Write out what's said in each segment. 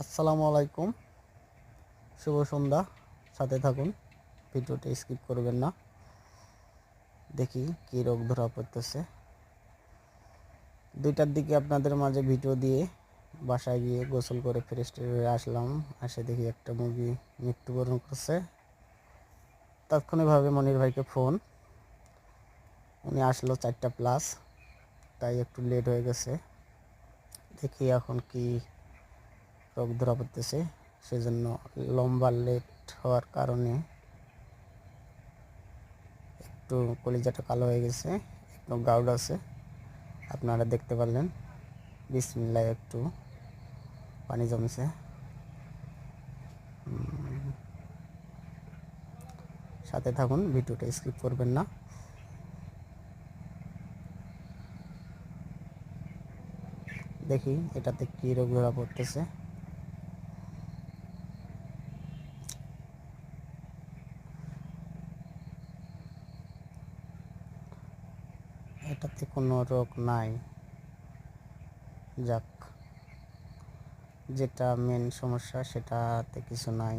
আসসালামু আলাইকুম, শুভ সন্ধ্যা। সাথে থাকুন, ভিডিওটা স্কিপ করবেন না। দেখি কী রোগ ধরা পড়তেছে। 2টার দিকে আপনাদের মাঝে ভিডিও দিয়ে বাসায় গিয়ে গোসল করে ফ্রেশ হয়ে আসলাম। এসে দেখি একটা মুরগি মৃত্যুবরণ করছে। তাৎক্ষণিকভাবে মনির ভাইকে ফোন, উনি আসলো 4টা প্লাস, তাই একটু লেট হয়ে গেছে। দেখি এখন কি রোগ ধরা পড়তেছে, সেজন্য লম্বা লেট হওয়ার কারণে একটু কলিজাটা কালো হয়ে গেছে, একটু গাউড আছে, আপনারা দেখতে পারলেন। বিসমিল্লাহ, একটু পানি জমছে। সাথে থাকুন, ভিডিওটা স্কিপ করবেন না। দেখি এটাতে কী রোগ ধরা পড়তেছে। এটাতে কোনো রোগ নাই। যাক, যেটা মেন সমস্যা সেটাতে কিছু নাই।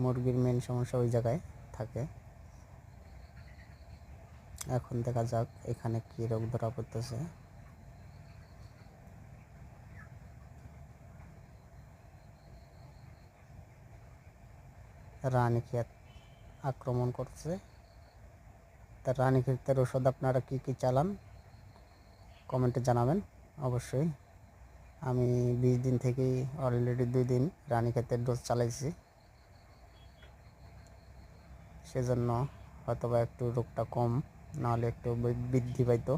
মুরগির মেন সমস্যা ওই জায়গায় থাকে। এখন দেখা যাক এখানে কী রোগ ধরা পড়তেছে। রানীক্ষেত আক্রমণ করছে। তা রানীক্ষেতের ওষুধ আপনারা কি কি চালান কমেন্টে জানাবেন অবশ্যই। আমি 20 দিন থেকেই অলরেডি 2 দিন রানীক্ষেতের ডোজ চালাইছি, সেজন্য হয়তোবা একটু রোগটা কম, নাহলে একটু বৃদ্ধি পাইতো।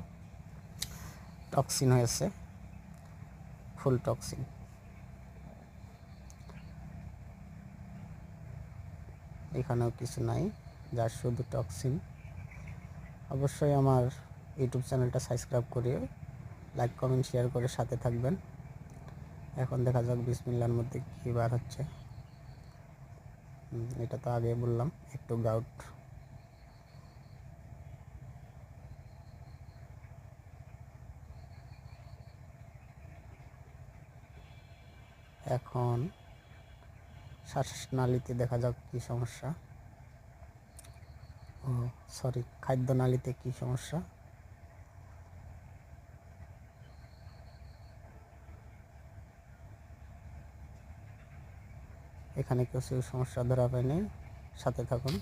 টক্সিন হয়েছে, ফুল টক্সিন। এখানেও কিছু নাই, যার শুধু টক্সিন। অবশ্যই আমার ইউটিউব চ্যানেলটা সাবস্ক্রাইব করে লাইক কমেন্ট শেয়ার করে সাথে থাকবেন। এখন দেখা যাক বিসমিল্লার মধ্যে কী বার হচ্ছে। এটা তো আগে বললাম, একটু গাউট। এখন শ্বাসনালীতে দেখা যাক কী সমস্যা। ও সরি, খাদ্যনালীতে কী সমস্যা। এখানে কিছু সমস্যা ধরা পায়নি, সাথে থাকুন।